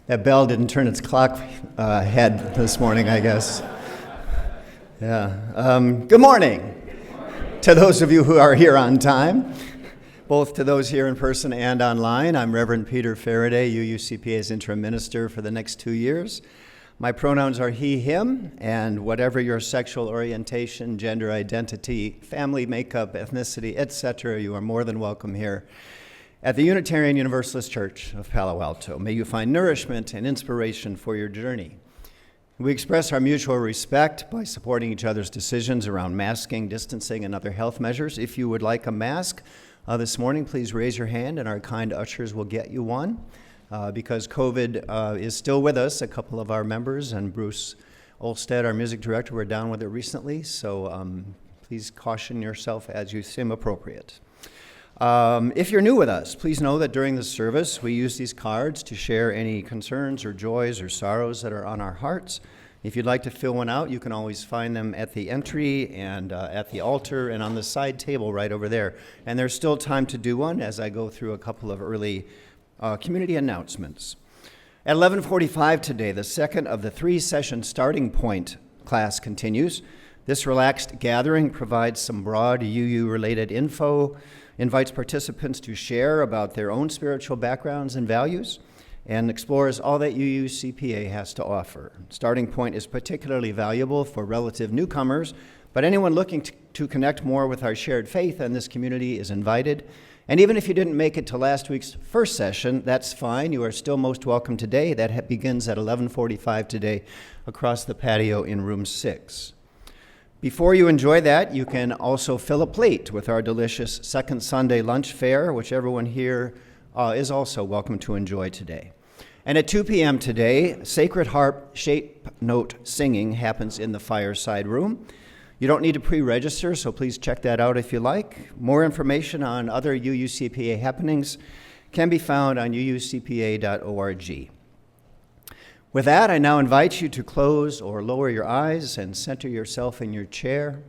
That bell didn't turn its clock head this morning, I guess. Yeah. Good morning to those of you who are here on time, both to those here in person and online. I'm Reverend Peter Faraday, UUCPA's interim minister for the next 2 years. My pronouns are he, him, and whatever your sexual orientation, gender identity, family makeup, ethnicity, etc., you are more than welcome here at the Unitarian Universalist Church of Palo Alto. May you find nourishment and inspiration for your journey. We express our mutual respect by supporting each other's decisions around masking, distancing, and other health measures. If you would like a mask this morning, please raise your hand and our kind ushers will get you one. Because COVID is still with us, a couple of our members and Bruce Olstead, our music director, were down with it recently, so please caution yourself as you seem appropriate. If you're new with us, please know that during the service, we use these cards to share any concerns or joys or sorrows that are on our hearts. If you'd like to fill one out, you can always find them at the entry and at the altar and on the side table right over there. And there's still time to do one as I go through a couple of early community announcements. At 11:45 today, the second of the 3-session starting point class continues. This relaxed gathering provides some broad UU-related info, invites participants to share about their own spiritual backgrounds and values, and explores all that UUCPA has to offer. Starting Point is particularly valuable for relative newcomers, but anyone looking to connect more with our shared faith and this community is invited. And even if you didn't make it to last week's first session, that's fine. You are still most welcome today. That begins at 11:45 today across the patio in room 6. Before you enjoy that, you can also fill a plate with our delicious second Sunday lunch fare, which everyone here is also welcome to enjoy today. And at 2 p.m. today, Sacred Harp Shape Note singing happens in the fireside room. You don't need to pre-register, so please check that out if you like. More information on other UUCPA happenings can be found on uucpa.org. With that, I now invite you to close or lower your eyes and center yourself in your chair.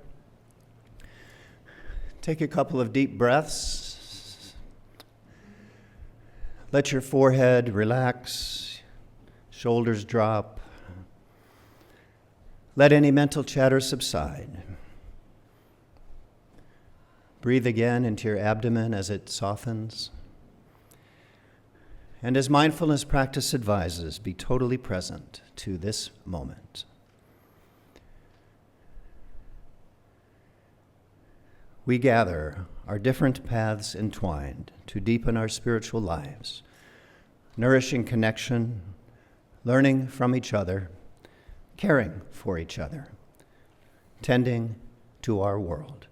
Take a couple of deep breaths. Let your forehead relax, shoulders drop. Let any mental chatter subside. Breathe again into your abdomen as it softens. And as mindfulness practice advises, be totally present to this moment. We gather, our different paths entwined, to deepen our spiritual lives, nourishing connection, learning from each other, caring for each other, tending to our world.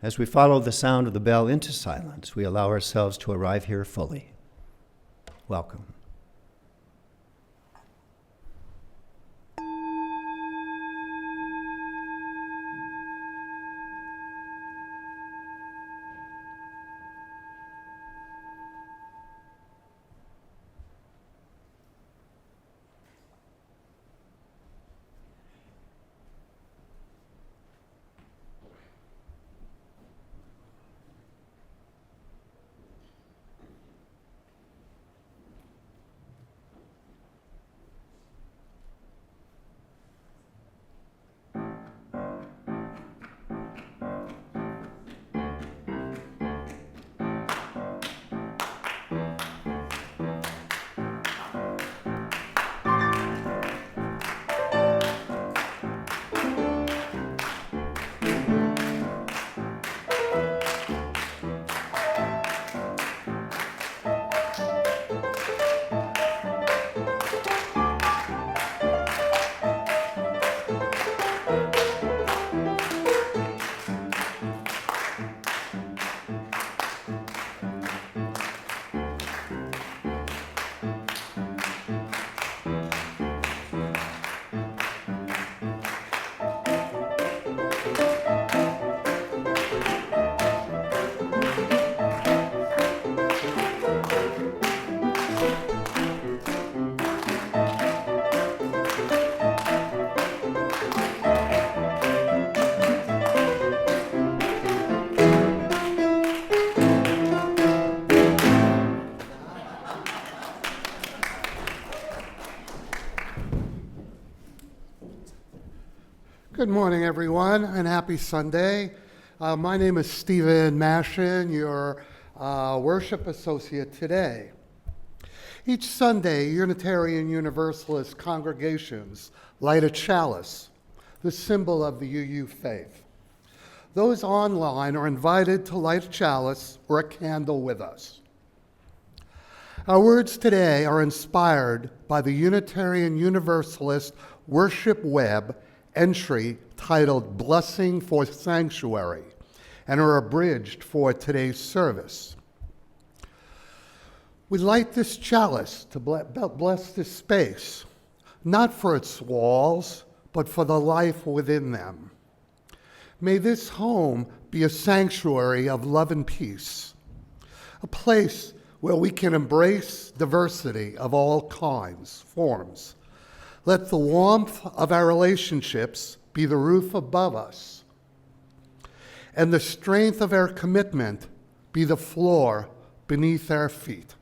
As we follow the sound of the bell into silence, we allow ourselves to arrive here fully. Welcome. Good morning, everyone, and happy Sunday. My name is Stephen Mashin, your worship associate today. Each Sunday, Unitarian Universalist congregations light a chalice, the symbol of the UU faith. Those online are invited to light a chalice or a candle with us. Our words today are inspired by the Unitarian Universalist worship web entry titled Blessing for Sanctuary and are abridged for today's service. We light this chalice to bless this space, not for its walls, but for the life within them. May this home be a sanctuary of love and peace, a place where we can embrace diversity of all kinds, forms. Let the warmth of our relationships be the roof above us, and the strength of our commitment be the floor beneath our feet.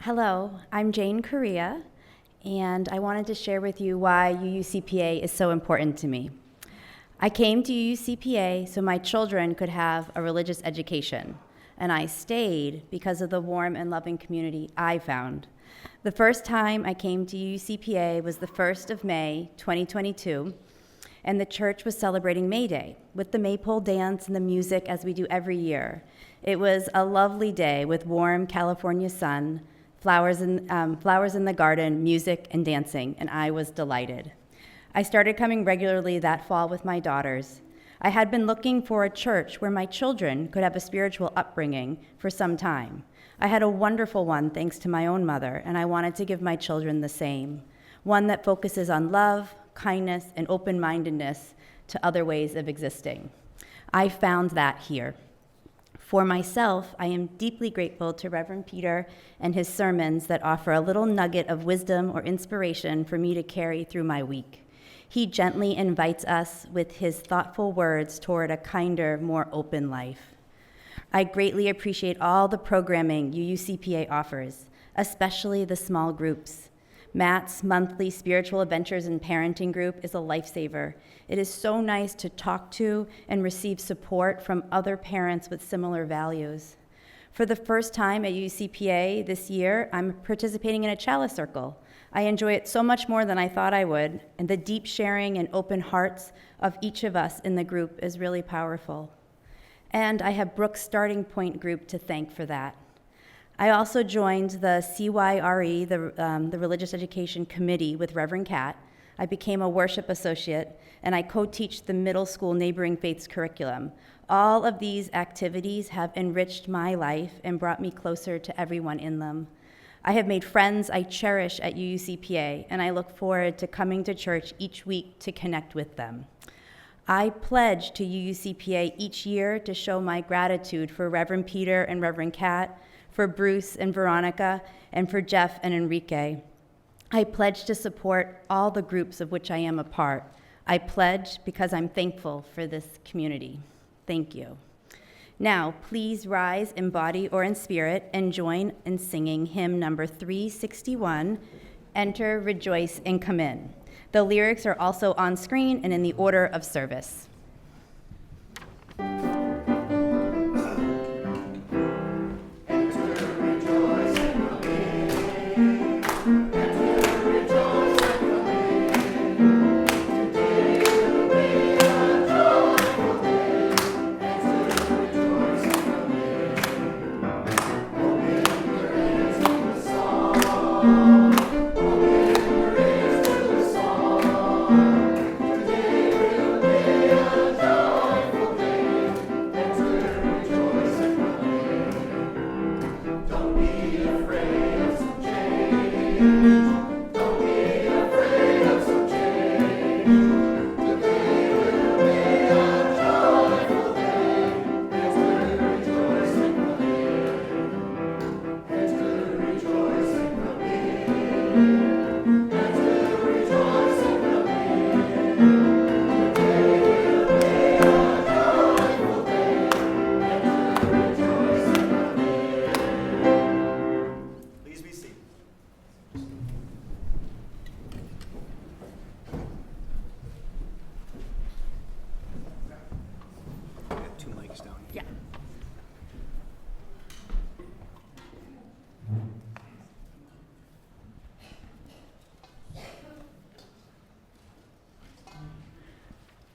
Hello, I'm Jane Correa, and I wanted to share with you why UUCPA is so important to me. I came to UUCPA so my children could have a religious education, and I stayed because of the warm and loving community I found. The first time I came to UUCPA was the 1st of May, 2022, and the church was celebrating May Day with the maypole dance and the music as we do every year. It was a lovely day with warm California sun, flowers in the garden, music and dancing, and I was delighted. I started coming regularly that fall with my daughters. I had been looking for a church where my children could have a spiritual upbringing for some time. I had a wonderful one thanks to my own mother, and I wanted to give my children the same, one that focuses on love, kindness, and open-mindedness to other ways of existing. I found that here. For myself, I am deeply grateful to Reverend Peter and his sermons that offer a little nugget of wisdom or inspiration for me to carry through my week. He gently invites us with his thoughtful words toward a kinder, more open life. I greatly appreciate all the programming UUCPA offers, especially the small groups. Matt's monthly spiritual adventures and parenting group is a lifesaver. It is so nice to talk to and receive support from other parents with similar values. For the first time at UUCPA this year, I'm participating in a chalice circle. I enjoy it so much more than I thought I would, and the deep sharing and open hearts of each of us in the group is really powerful. And I have Brooke's Starting Point group to thank for that. I also joined the CYRE, the Religious Education Committee with Reverend Kat. I became a worship associate, and I co-teach the middle school Neighboring Faiths curriculum. All of these activities have enriched my life and brought me closer to everyone in them. I have made friends I cherish at UUCPA, and I look forward to coming to church each week to connect with them. I pledge to UUCPA each year to show my gratitude for Reverend Peter and Reverend Kat, for Bruce and Veronica, and for Jeff and Enrique. I pledge to support all the groups of which I am a part. I pledge because I'm thankful for this community. Thank you. Now, please rise in body or in spirit and join in singing hymn number 361, Enter, Rejoice, and Come In. The lyrics are also on screen and in the order of service. Yeah.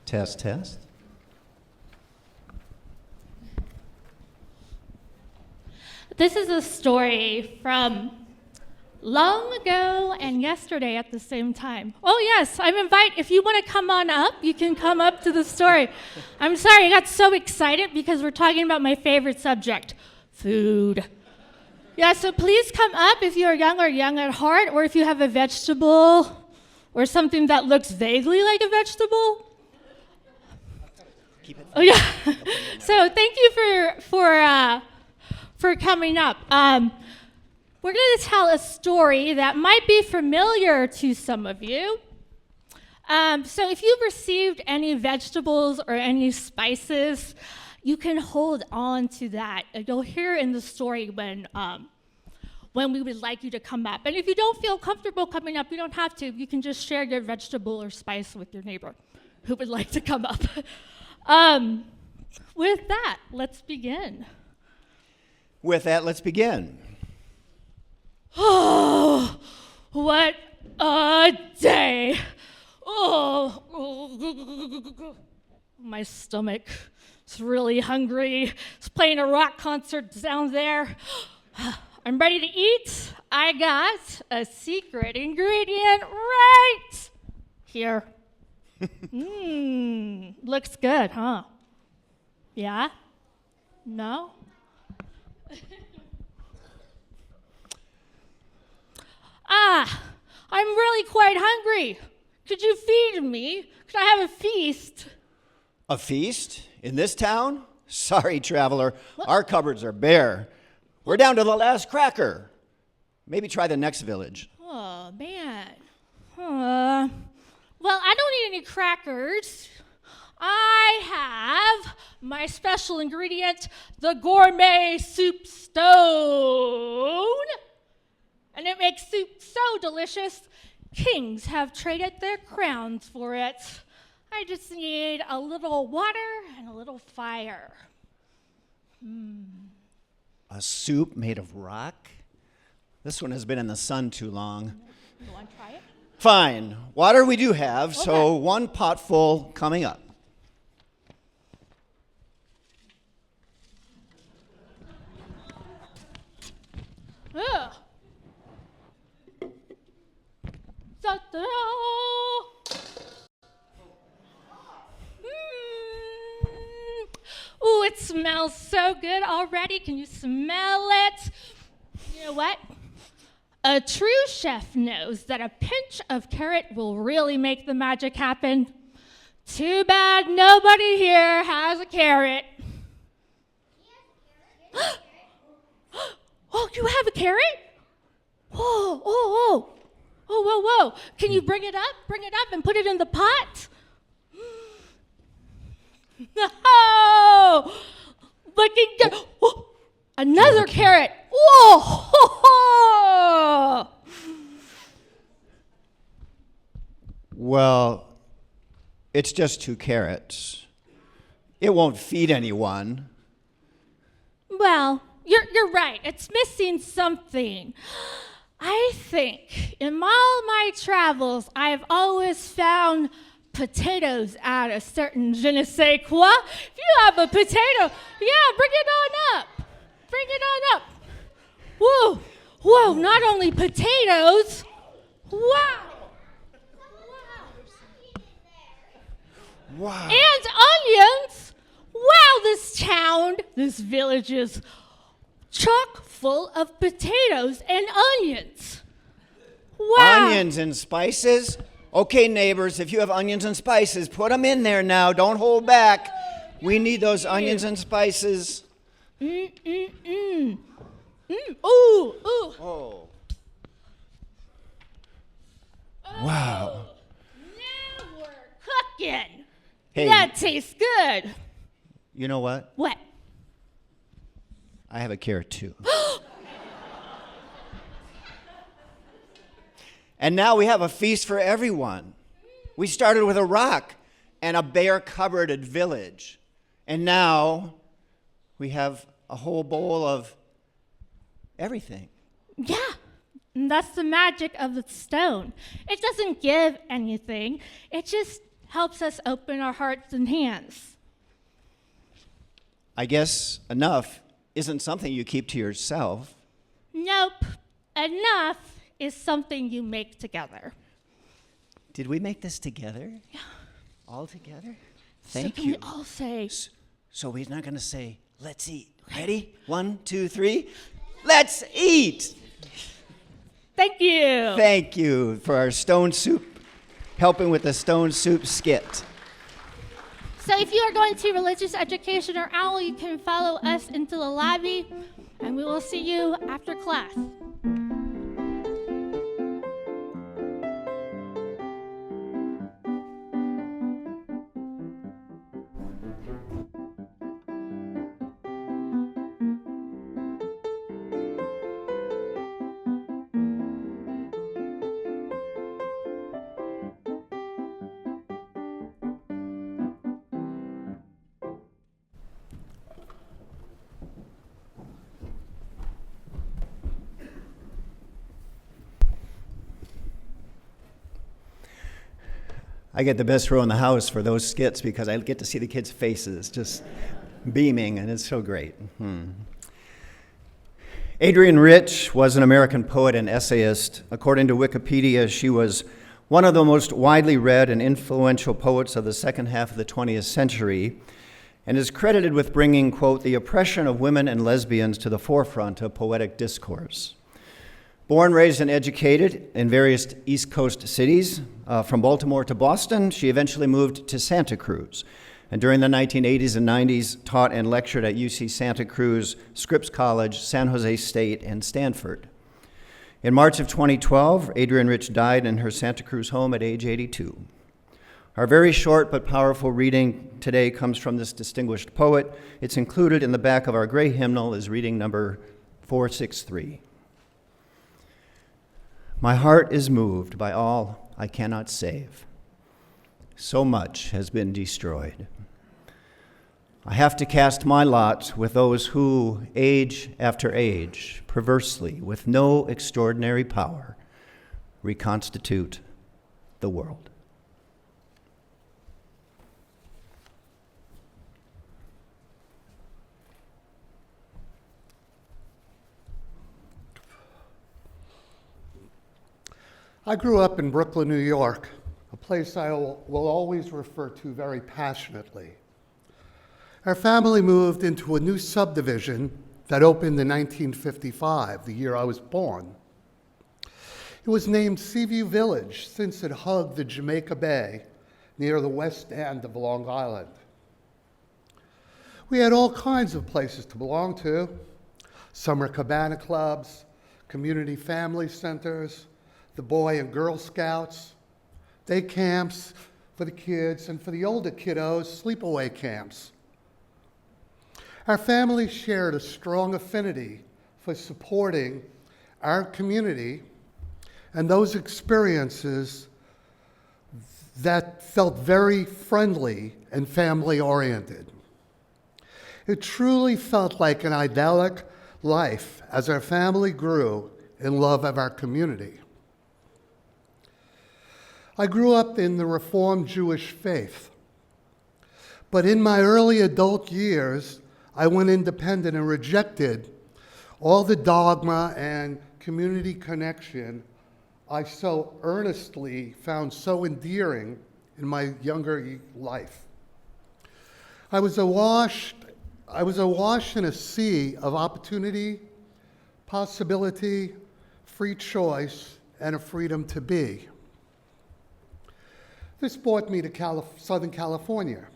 Test, test. This is a story from long ago and yesterday at the same time. Oh yes, if you want to come on up, you can come up to the story. I'm sorry, I got so excited because we're talking about my favorite subject, food. Yeah, so please come up if you're young or young at heart, or if you have a vegetable or something that looks vaguely like a vegetable. Oh yeah. So thank you for coming up. We're going to tell a story that might be familiar to some of you. So if you've received any vegetables or any spices, you can hold on to that. You'll hear in the story when we would like you to come up. And if you don't feel comfortable coming up, you don't have to. You can just share your vegetable or spice with your neighbor who would like to come up. With that, let's begin. With that, let's begin. Oh, what a day. Oh, my stomach is really hungry. It's playing a rock concert down there. I'm ready to eat. I got a secret ingredient right here. Looks good, huh? Yeah? No? I'm really quite hungry. Could you feed me? Could I have a feast? A feast? In this town? Sorry, traveler. Our cupboards are bare. We're down to the last cracker. Maybe try the next village. Oh, man. Well, I don't need any crackers. I have my special ingredient, the gourmet soup stone. And it makes soup so delicious, kings have traded their crowns for it. I just need a little water and a little fire. A soup made of rock? This one has been in the sun too long. You want to try it? Fine. Water we do have, so Okay. one pot full coming up. Ugh. Ta-da! Ooh, it smells so good already. Can you smell it? You know what? A true chef knows that a pinch of carrot will really make the magic happen. Too bad nobody here has a carrot. Oh, you have a carrot? Whoa, whoa, whoa. Oh, whoa, whoa. Can you bring it up? Bring it up and put it in the pot? No! Looking good. Oh, another carrot. Whoa! Well, it's just 2 carrots. It won't feed anyone. Well, you're right. It's missing something. I think in all my travels, I've always found potatoes at a certain je ne sais quoi. If you have a potato, yeah, bring it on up. Bring it on up. Whoa, whoa, not only potatoes. Wow. Wow. And onions. Wow, this town, this village is chock full of potatoes and onions. Wow. Onions and spices? Okay, neighbors, if you have onions and spices, put them in there now. Don't hold back. We need those onions and spices. Ooh, ooh. Oh. Wow. Now we're cooking. Hey, That tastes good. you know what? What? I have a carrot too. And now we have a feast for everyone. We started with a rock and a bare cupboarded village. And now We have a whole bowl of everything. Yeah, and that's the magic of the stone. It doesn't give anything. It just helps us open our hearts and hands. I guess enough isn't something you keep to yourself. Nope. Enough is something you make together. Did we make this together? Yeah. All together? So Thank can you. we all say, So we're not going to say, let's eat. Ready? 1, 2, 3. Let's eat! thank you. Thank you for our stone soup, helping with the stone soup skit. So if you are going to religious education or OWL, you can follow us into the lobby, and we will see you after class. I get the best row in the house for those skits because I get to see the kids' faces just beaming, and it's so great. Adrienne Rich was an American poet and essayist. According to Wikipedia, she was one of the most widely read and influential poets of the second half of the 20th century, and is credited with bringing, quote, the oppression of women and lesbians to the forefront of poetic discourse. Born, raised, and educated in various East Coast cities, from Baltimore to Boston, she eventually moved to Santa Cruz. And during the 1980s and 90s, taught and lectured at UC Santa Cruz, Scripps College, San Jose State, and Stanford. In March of 2012, Adrienne Rich died in her Santa Cruz home at age 82. Our very short but powerful reading today comes from this distinguished poet. It's included in the back of our gray hymnal as reading number 463. My heart is moved by all I cannot save. So much has been destroyed. I have to cast my lot with those who, age after age, perversely, with no extraordinary power, reconstitute the world. I grew up in Brooklyn, New York, a place I will always refer to very passionately. Our family moved into a new subdivision that opened in 1955, the year I was born. It was named Seaview Village since it hugged the Jamaica Bay near the west end of Long Island. We had all kinds of places to belong to: summer cabana clubs, community family centers, the Boy and Girl Scouts, day camps for the kids, and for the older kiddos, sleepaway camps. Our family shared a strong affinity for supporting our community and those experiences that felt very friendly and family-oriented. It truly felt like an idyllic life as our family grew in love of our community. I grew up in the Reformed Jewish faith, but in my early adult years, I went independent and rejected all the dogma and community connection I so earnestly found so endearing in my younger life. I was awash in a sea of opportunity, possibility, free choice, and a freedom to be. This brought me to Southern California,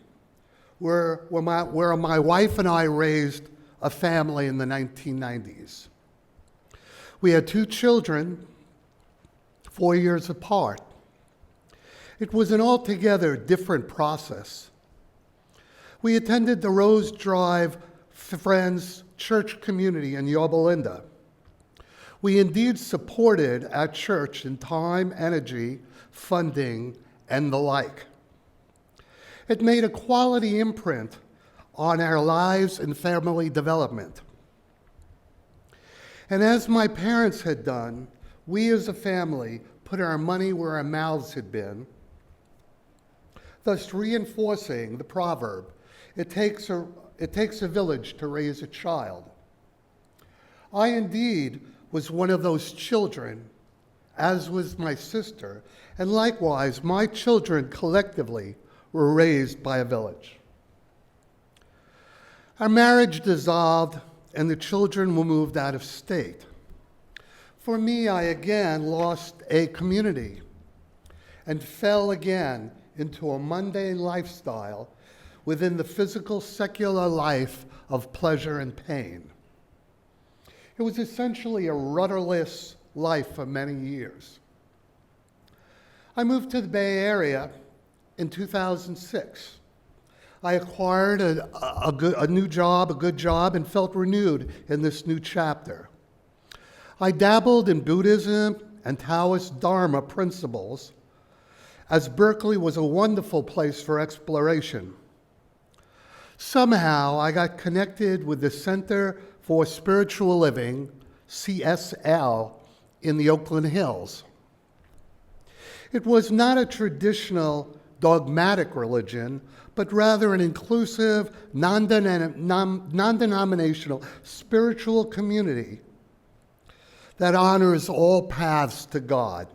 where my wife and I raised a family in the 1990s. We had 2 children, 4 years apart. It was an altogether different process. We attended the Rose Drive Friends Church community in Yorba Linda. We indeed supported our church in time, energy, funding, and the like. It made a quality imprint on our lives and family development. And as my parents had done, we as a family put our money where our mouths had been, thus reinforcing the proverb, it takes a village to raise a child. I indeed was one of those children, as was my sister, and likewise my children collectively were raised by a village. Our marriage dissolved and the children were moved out of state. For me, I again lost a community and fell again into a mundane lifestyle within the physical, secular life of pleasure and pain. It was essentially a rudderless life for many years. I moved to the Bay Area in 2006. I acquired a good job, and felt renewed in this new chapter. I dabbled in Buddhism and Taoist Dharma principles, as Berkeley was a wonderful place for exploration. Somehow, I got connected with the Center for Spiritual Living, CSL, in the Oakland Hills. It was not a traditional dogmatic religion, but rather an inclusive, non-denominational spiritual community that honors all paths to God.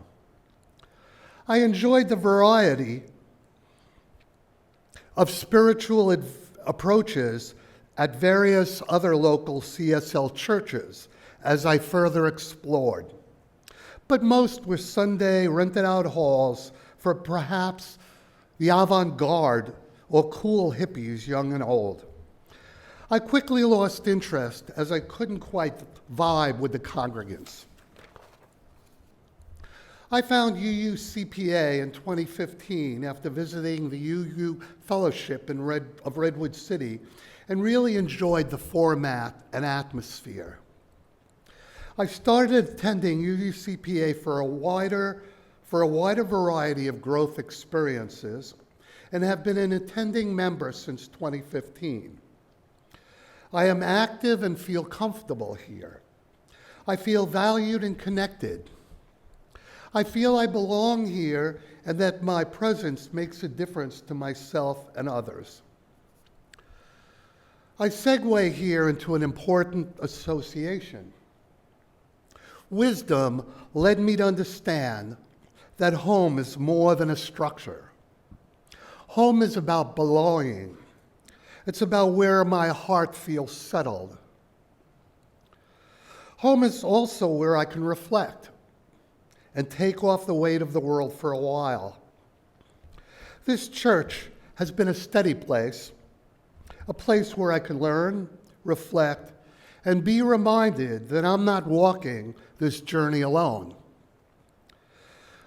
I enjoyed the variety of spiritual approaches at various other local CSL churches as I further explored. But most were Sunday rented out halls for perhaps the avant-garde or cool hippies, young and old. I quickly lost interest as I couldn't quite vibe with the congregants. I found UUCPA in 2015 after visiting the UU Fellowship of Redwood City and really enjoyed the format and atmosphere. I started attending UUCPA for a wider variety of growth experiences and have been an attending member since 2015. I am active and feel comfortable here. I feel valued and connected. I feel I belong here and that my presence makes a difference to myself and others. I segue here into an important association. Wisdom led me to understand that home is more than a structure. Home is about belonging. It's about where my heart feels settled. Home is also where I can reflect and take off the weight of the world for a while. This church has been a steady place, a place where I can learn, reflect, and be reminded that I'm not walking this journey alone.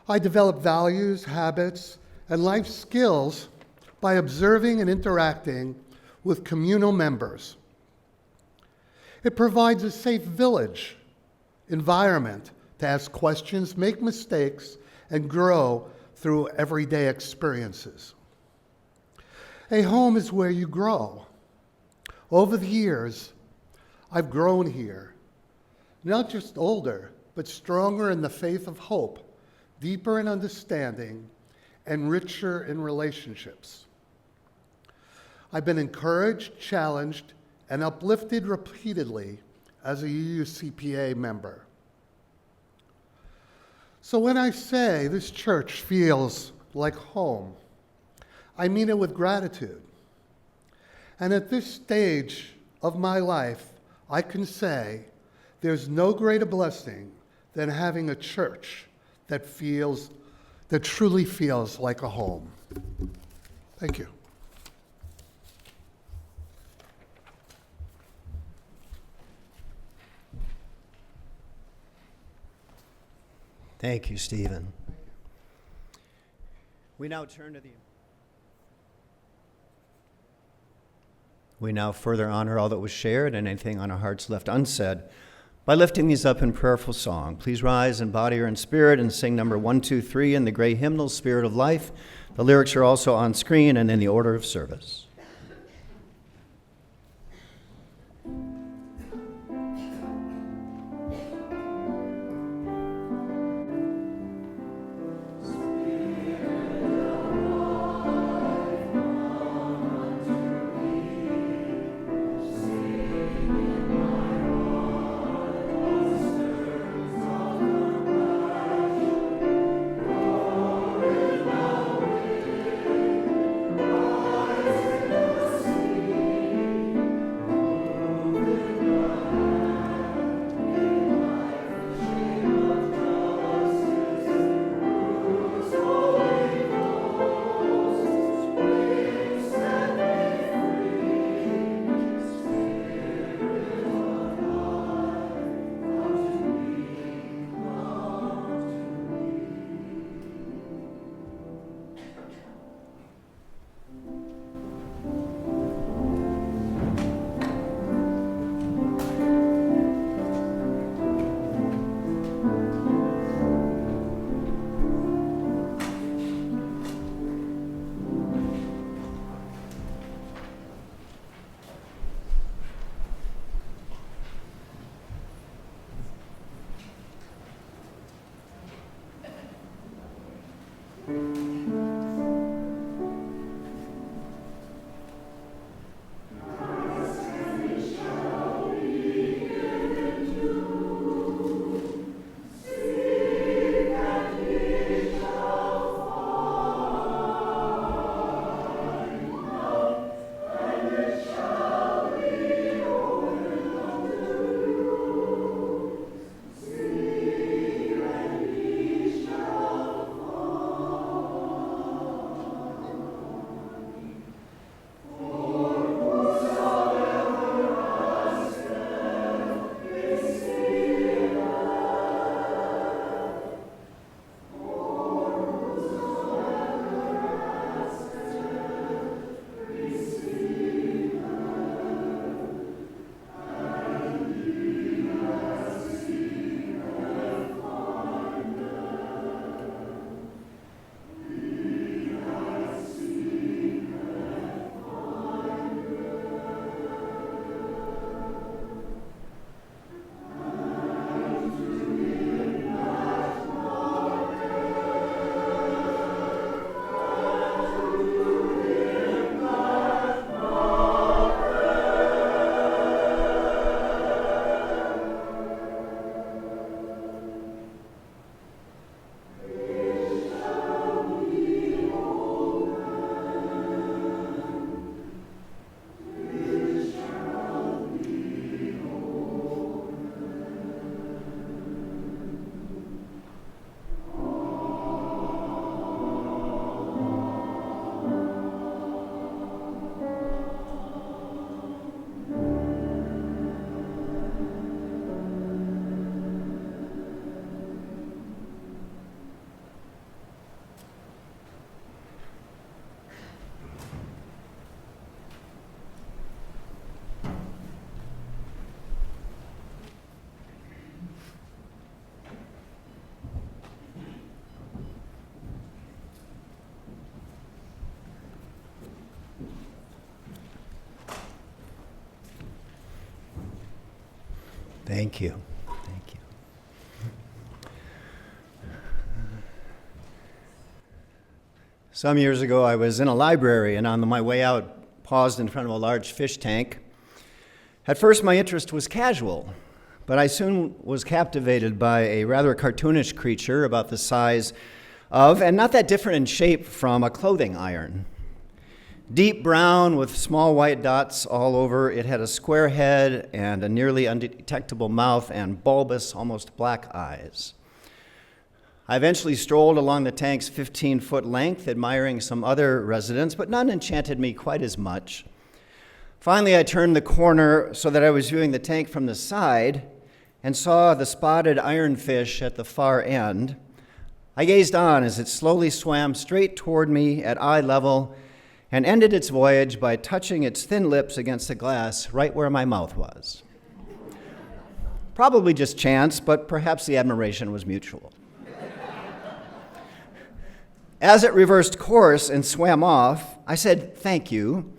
I develop values, habits, and life skills by observing and interacting with communal members. It provides a safe village environment to ask questions, make mistakes, and grow through everyday experiences. A home is where you grow. Over the years, I've grown here, not just older, but stronger in the faith of hope, deeper in understanding, and richer in relationships. I've been encouraged, challenged, and uplifted repeatedly as a UUCPA member. So when I say this church feels like home, I mean it with gratitude. And at this stage of my life, I can say there's no greater blessing than having a church that truly feels like a home. Thank you. Thank you, Stephen. We now further honor all that was shared and anything on our hearts left unsaid by lifting these up in prayerful song. Please rise in body or in spirit and sing number 123 in the gray hymnal, Spirit of Life. The lyrics are also on screen and in the order of service. Thank you. Thank you. Some years ago, I was in a library, and on my way out, paused in front of a large fish tank. At first, my interest was casual, but I soon was captivated by a rather cartoonish creature about the size of, and not that different in shape from, a clothing iron. Deep brown with small white dots all over, it had a square head and a nearly undetectable mouth and bulbous, almost black eyes. I eventually strolled along the tank's 15-foot length, admiring some other residents, but none enchanted me quite as much. Finally, I turned the corner so that I was viewing the tank from the side and saw the spotted ironfish at the far end. I gazed on as it slowly swam straight toward me at eye level and ended its voyage by touching its thin lips against the glass right where my mouth was. Probably just chance, but perhaps the admiration was mutual. As it reversed course and swam off, I said, "Thank you,"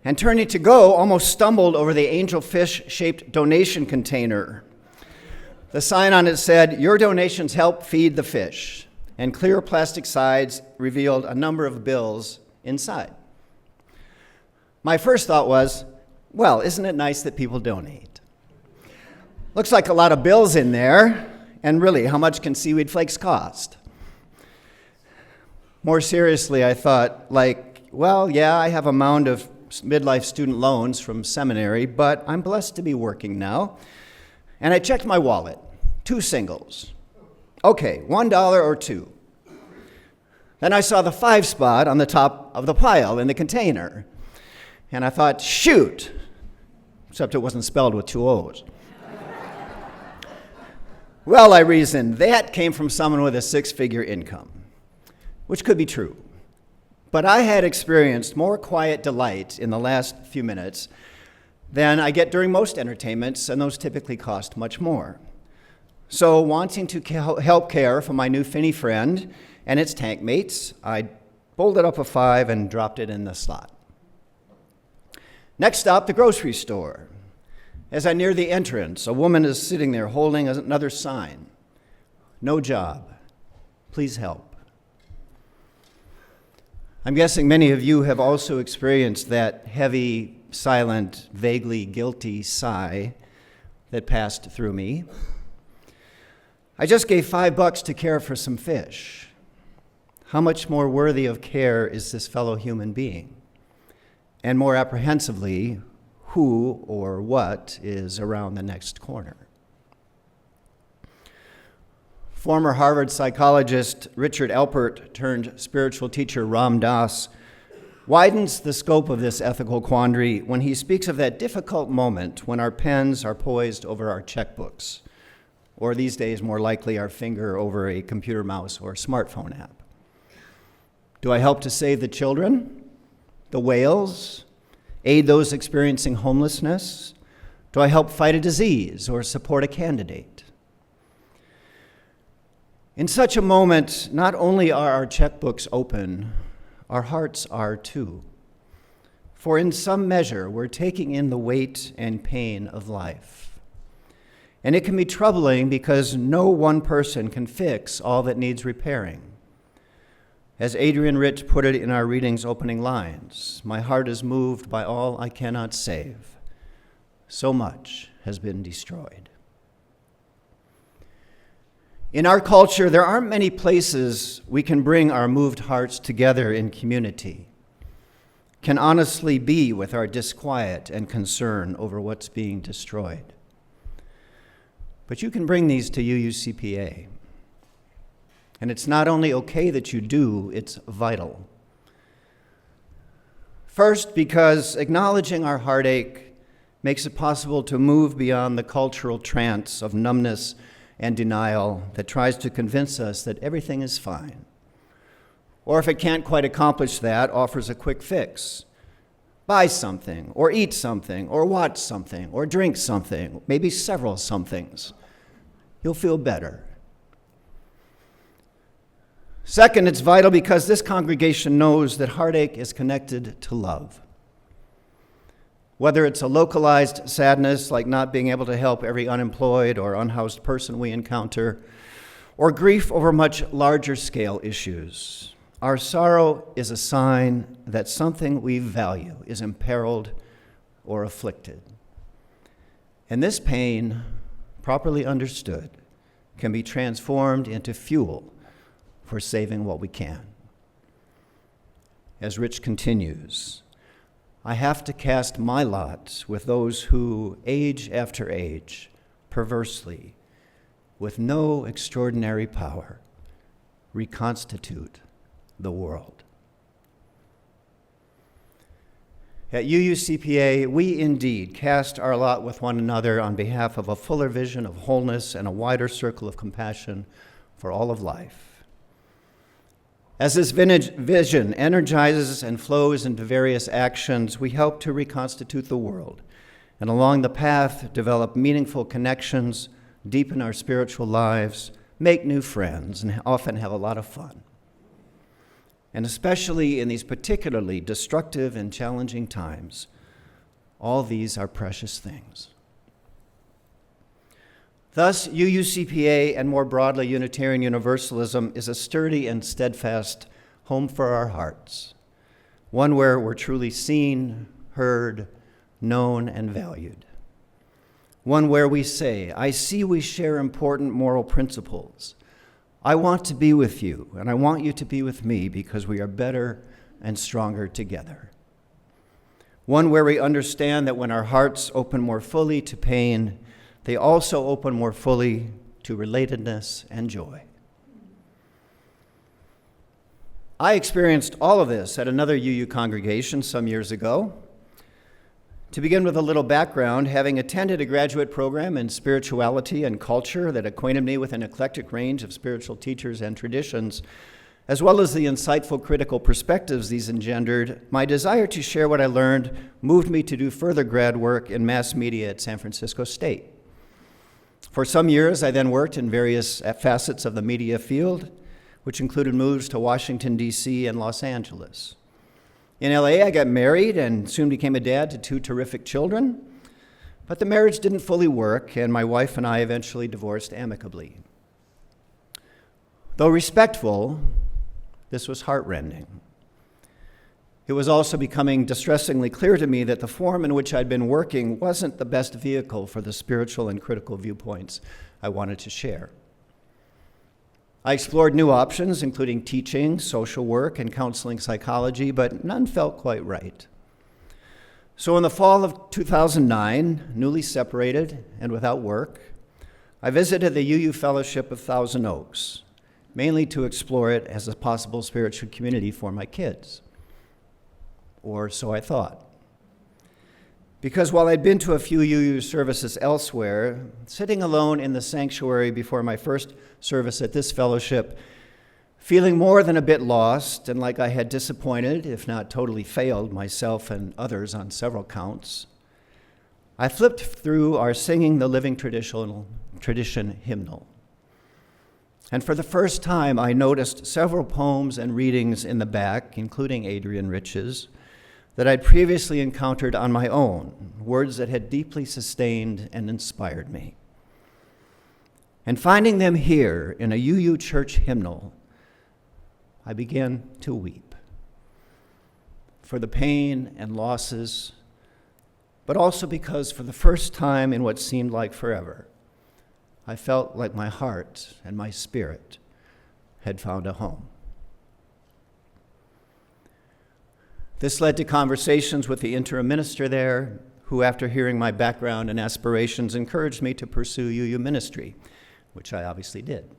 and turning to go, almost stumbled over the angelfish-shaped donation container. The sign on it said, "Your donations help feed the fish," and clear plastic sides revealed a number of bills inside. My first thought was, well, isn't it nice that people donate? Looks like a lot of bills in there, and really, how much can seaweed flakes cost? More seriously, I thought, well, yeah, I have a mound of midlife student loans from seminary, but I'm blessed to be working now. And I checked my wallet, 2 singles. Okay, $1 or 2. Then I saw the 5 spot on the top of the pile in the container. And I thought, shoot, except it wasn't spelled with 2 O's. Well, I reasoned, that came from someone with a 6-figure income, which could be true. But I had experienced more quiet delight in the last few minutes than I get during most entertainments, and those typically cost much more. So, wanting to help care for my new finny friend and its tank mates, I folded up a 5 and dropped it in the slot. Next stop, the grocery store. As I near the entrance, a woman is sitting there holding another sign. No job. Please help. I'm guessing many of you have also experienced that heavy, silent, vaguely guilty sigh that passed through me. I just gave $5 to care for some fish. How much more worthy of care is this fellow human being? And more apprehensively, who or what is around the next corner? Former Harvard psychologist Richard Alpert turned spiritual teacher Ram Dass widens the scope of this ethical quandary when he speaks of that difficult moment when our pens are poised over our checkbooks, or these days more likely our finger over a computer mouse or smartphone app. Do I help to save the children, the whales, aid those experiencing homelessness? Do I help fight a disease or support a candidate? In such a moment, not only are our checkbooks open, our hearts are too. For in some measure, we're taking in the weight and pain of life. And it can be troubling because no one person can fix all that needs repairing. As Adrian Rich put it in our reading's opening lines, my heart is moved by all I cannot save. So much has been destroyed. In our culture, there aren't many places we can bring our moved hearts together in community, can honestly be with our disquiet and concern over what's being destroyed. But you can bring these to UUCPA. And it's not only okay that you do, it's vital. First, because acknowledging our heartache makes it possible to move beyond the cultural trance of numbness and denial that tries to convince us that everything is fine. Or if it can't quite accomplish that, offers a quick fix. Buy something, or eat something, or watch something, or drink something, maybe several somethings. You'll feel better. Second, it's vital because this congregation knows that heartache is connected to love. Whether it's a localized sadness like not being able to help every unemployed or unhoused person we encounter, or grief over much larger scale issues, our sorrow is a sign that something we value is imperiled or afflicted. And this pain, properly understood, can be transformed into fuel for saving what we can. As Rich continues, I have to cast my lot with those who, age after age, perversely, with no extraordinary power, reconstitute the world. At UUCPA, we indeed cast our lot with one another on behalf of a fuller vision of wholeness and a wider circle of compassion for all of life. As this vision energizes and flows into various actions, we help to reconstitute the world, and along the path, develop meaningful connections, deepen our spiritual lives, make new friends, and often have a lot of fun. And especially in these particularly destructive and challenging times, all these are precious things. Thus, UUCPA, and more broadly Unitarian Universalism, is a sturdy and steadfast home for our hearts, one where we're truly seen, heard, known, and valued. One where we say, I see we share important moral principles. I want to be with you, and I want you to be with me because we are better and stronger together. One where we understand that when our hearts open more fully to pain, they also open more fully to relatedness and joy. I experienced all of this at another UU congregation some years ago. To begin with a little background, having attended a graduate program in spirituality and culture that acquainted me with an eclectic range of spiritual teachers and traditions, as well as the insightful critical perspectives these engendered, my desire to share what I learned moved me to do further grad work in mass media at San Francisco State. For some years, I then worked in various facets of the media field, which included moves to Washington, D.C. and Los Angeles. In LA, I got married and soon became a dad to 2 terrific children, but the marriage didn't fully work, and my wife and I eventually divorced amicably. Though respectful, this was heartrending. It was also becoming distressingly clear to me that the form in which I'd been working wasn't the best vehicle for the spiritual and critical viewpoints I wanted to share. I explored new options, including teaching, social work, and counseling psychology, but none felt quite right. So in the fall of 2009, newly separated and without work, I visited the UU Fellowship of Thousand Oaks, mainly to explore it as a possible spiritual community for my kids. Or so I thought. Because while I'd been to a few UU services elsewhere, sitting alone in the sanctuary before my first service at this fellowship, feeling more than a bit lost and like I had disappointed, if not totally failed, myself and others on several counts, I flipped through our Singing the Living Tradition hymnal. And for the first time, I noticed several poems and readings in the back, including Adrian Rich's, that I'd previously encountered on my own, words that had deeply sustained and inspired me. And finding them here in a UU church hymnal, I began to weep for the pain and losses, but also because for the first time in what seemed like forever, I felt like my heart and my spirit had found a home. This led to conversations with the interim minister there, who, after hearing my background and aspirations, encouraged me to pursue UU ministry, which I obviously did.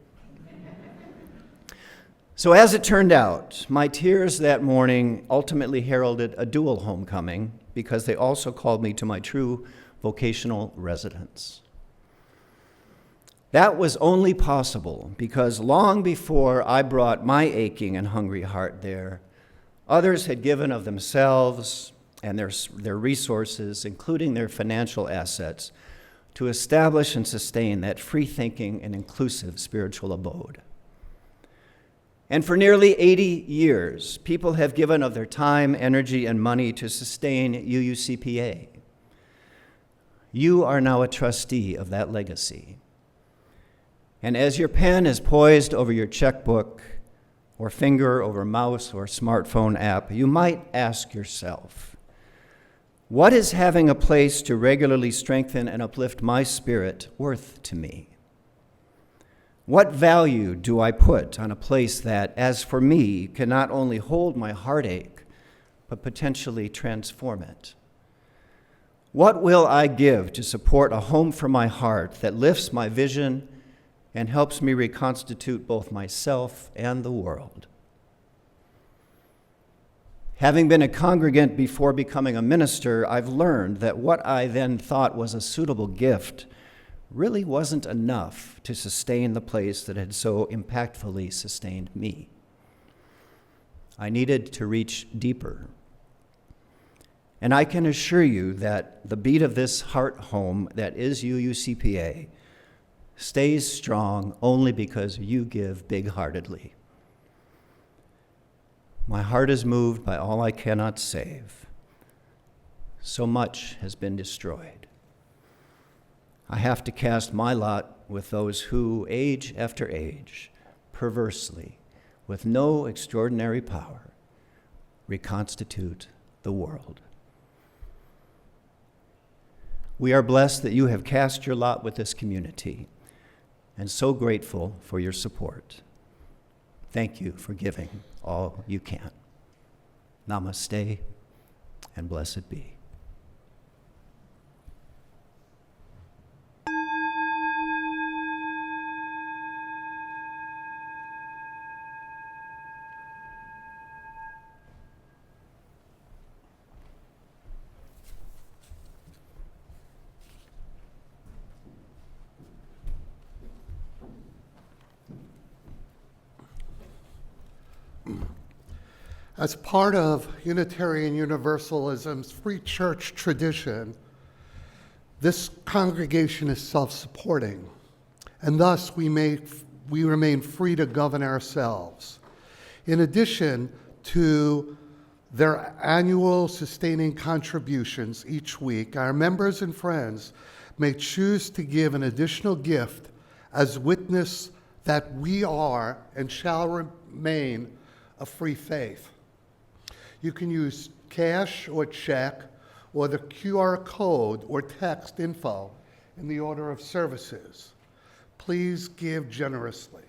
So as it turned out, my tears that morning ultimately heralded a dual homecoming because they also called me to my true vocational residence. That was only possible because long before I brought my aching and hungry heart there, others had given of themselves and their resources, including their financial assets, to establish and sustain that free-thinking and inclusive spiritual abode. And for nearly 80 years, people have given of their time, energy, and money to sustain UUCPA, You are now a trustee of that legacy. And as your pen is poised over your checkbook, or finger over mouse or smartphone app, you might ask yourself, what is having a place to regularly strengthen and uplift my spirit worth to me? What value do I put on a place that, as for me, can not only hold my heartache, but potentially transform it? What will I give to support a home for my heart that lifts my vision and helps me reconstitute both myself and the world? Having been a congregant before becoming a minister, I've learned that what I then thought was a suitable gift really wasn't enough to sustain the place that had so impactfully sustained me. I needed to reach deeper. And I can assure you that the beat of this heart home that is UUCPA stays strong only because you give big-heartedly. My heart is moved by all I cannot save. So much has been destroyed. I have to cast my lot with those who, age after age, perversely, with no extraordinary power, reconstitute the world. We are blessed that you have cast your lot with this community, and so grateful for your support. Thank you for giving all you can. Namaste, and blessed be. As part of Unitarian Universalism's free church tradition, this congregation is self-supporting, and thus we remain free to govern ourselves. In addition to their annual sustaining contributions each week, our members and friends may choose to give an additional gift as witness that we are and shall remain a free faith. You can use cash or check or the QR code or text info in the order of services. Please give generously.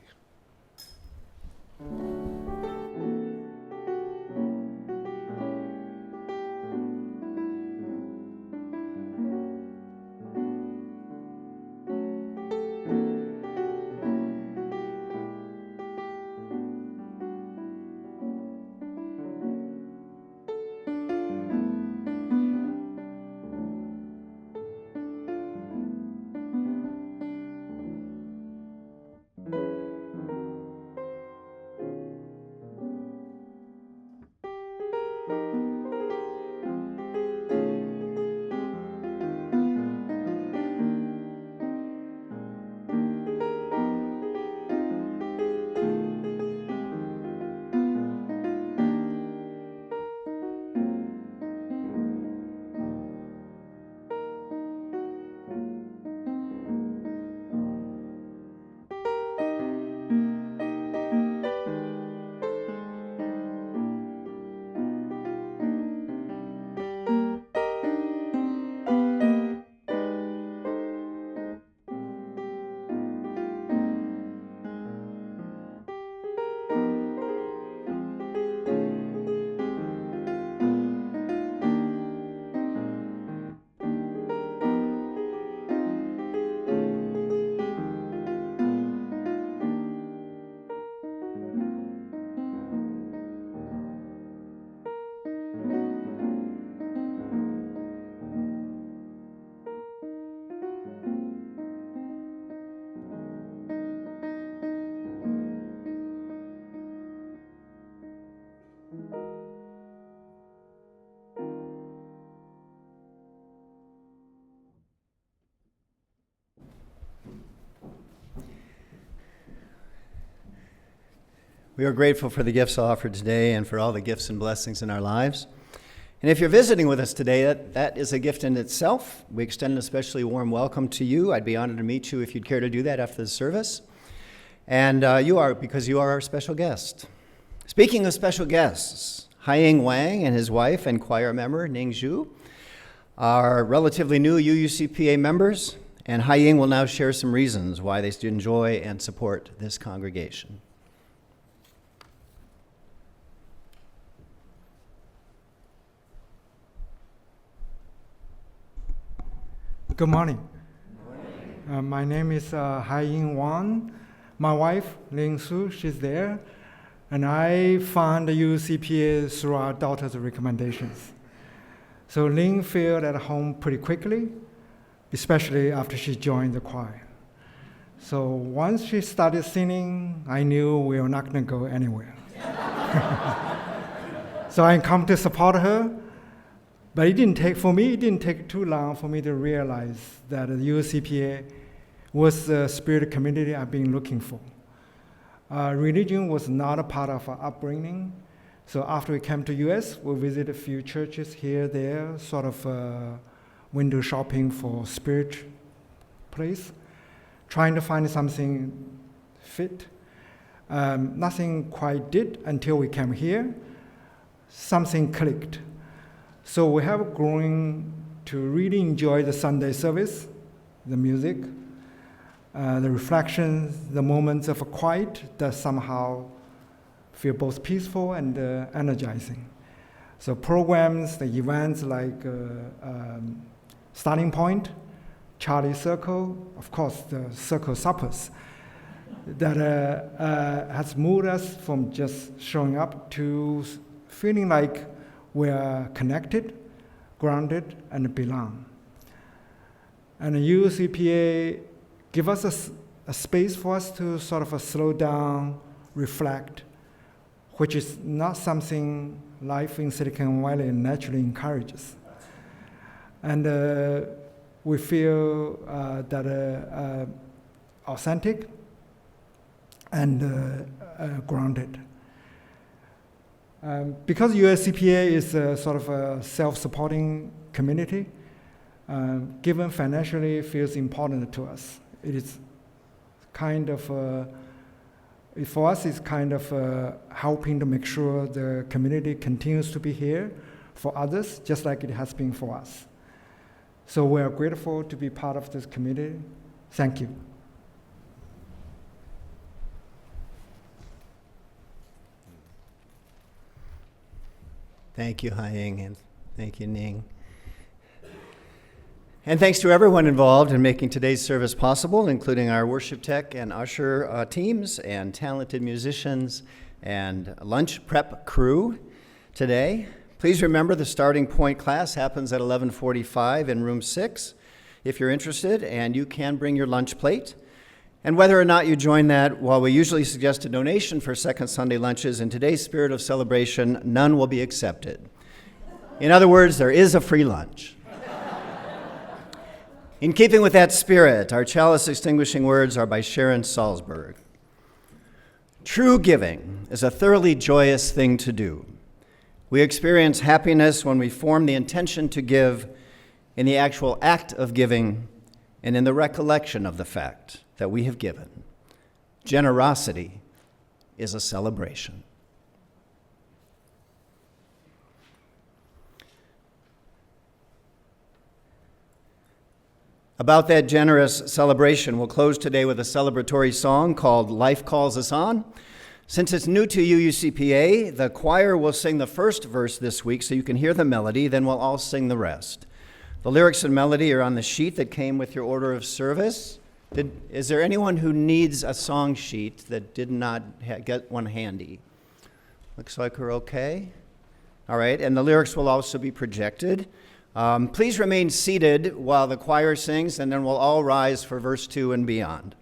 We are grateful for the gifts offered today and for all the gifts and blessings in our lives. And if you're visiting with us today, that is a gift in itself. We extend an especially warm welcome to you. I'd be honored to meet you if you'd care to do that after the service. And you are, because you are our special guest. Speaking of special guests, Haiying Wang and his wife and choir member Ning Zhu are relatively new UUCPA members, and Haiying will now share some reasons why they enjoy and support this congregation. Good morning. My name is Haiying Wang. My wife, Ling Su, she's there. And I found the UUCPA through our daughter's recommendations. So Ling felt at home pretty quickly, especially after she joined the choir. So once she started singing, I knew we were not going to go anywhere. So I come to support her. But it didn't take too long for me to realize that the UUCPA was the spirit community I've been looking for. Religion was not a part of our upbringing. So after we came to US, we visited a few churches here, there, sort of window shopping for spirit place, trying to find something fit. Nothing quite did until we came here. Something clicked. So we have grown to really enjoy the Sunday service, the music, the reflections, the moments of quiet that somehow feel both peaceful and energizing. So programs, the events like Starting Point, Charlie Circle, of course the Circle Suppers, that has moved us from just showing up to feeling like we are connected, grounded, and belong. And the UUCPA give us a space for us to sort of slow down, reflect, which is not something life in Silicon Valley naturally encourages. And we feel that authentic and grounded. Because UUCPA is a sort of a self-supporting community, given financially feels important to us. It is kind of, for us, it's kind of helping to make sure the community continues to be here for others, just like it has been for us. So we are grateful to be part of this community. Thank you. Thank you, Haiying, and thank you, Ning. And thanks to everyone involved in making today's service possible, including our worship tech and usher teams and talented musicians and lunch prep crew today. Please remember the Starting Point class happens at 11:45 in room 6 if you're interested, and you can bring your lunch plate. And whether or not you join that, while we usually suggest a donation for second Sunday lunches, in today's spirit of celebration, none will be accepted. In other words, there is a free lunch. In keeping with that spirit, our chalice extinguishing words are by Sharon Salzberg. True giving is a thoroughly joyous thing to do. We experience happiness when we form the intention to give, in the actual act of giving, and in the recollection of the fact that we have given. Generosity is a celebration. About that generous celebration, we'll close today with a celebratory song called Life Calls Us On. Since it's new to UUCPA, the choir will sing the first verse this week so you can hear the melody, then we'll all sing the rest. The lyrics and melody are on the sheet that came with your order of service. Is there anyone who needs a song sheet that did not get one handy? Looks like we're okay. All right, and the lyrics will also be projected. Please remain seated while the choir sings, and then we'll all rise for verse 2 and beyond.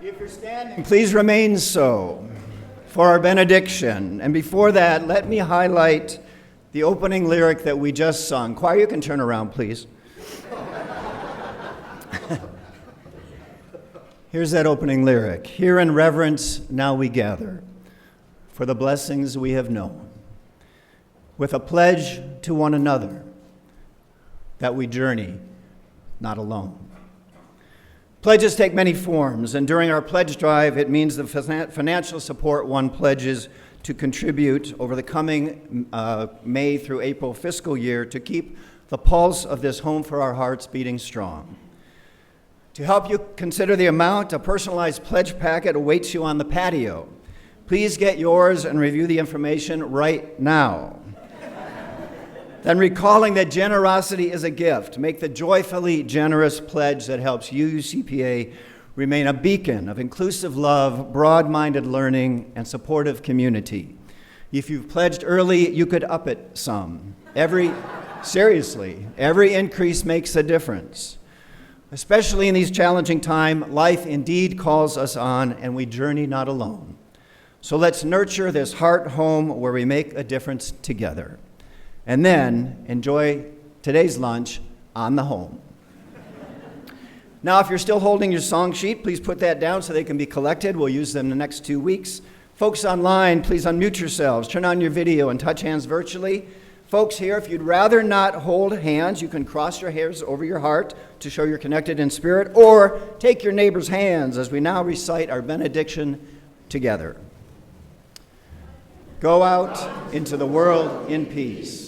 If you're standing, please remain so for our benediction. And before that, let me highlight the opening lyric that we just sung. Choir, you can turn around, please. Here's that opening lyric. Here in reverence now we gather for the blessings we have known, with a pledge to one another that we journey not alone. Pledges take many forms, and during our pledge drive, it means the financial support one pledges to contribute over the coming May through April fiscal year to keep the pulse of this Home for Our Hearts beating strong. To help you consider the amount, a personalized pledge packet awaits you on the patio. Please get yours and review the information right now. Then, recalling that generosity is a gift, make the joyfully generous pledge that helps UUCPA remain a beacon of inclusive love, broad-minded learning, and supportive community. If you've pledged early, you could up it some. Seriously, every increase makes a difference. Especially in these challenging times, life indeed calls us on, and we journey not alone. So let's nurture this heart home where we make a difference together. And then enjoy today's lunch on the home. Now, if you're still holding your song sheet, please put that down so they can be collected. We'll use them the next 2 weeks. Folks online, please unmute yourselves, turn on your video, and touch hands virtually. Folks here, if you'd rather not hold hands, you can cross your hands over your heart to show you're connected in spirit, or take your neighbor's hands as we now recite our benediction together. Go out into the world in peace.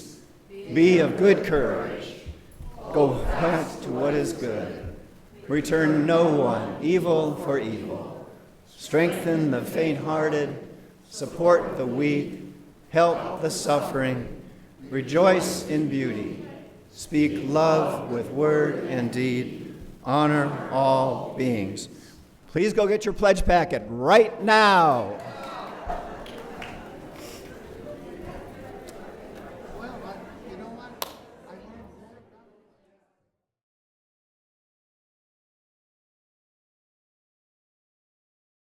Be of good courage. Go back to what is good. Return no one evil for evil. Strengthen the faint-hearted. Support the weak. Help the suffering. Rejoice in beauty. Speak love with word and deed. Honor all beings. Please go get your pledge packet right now.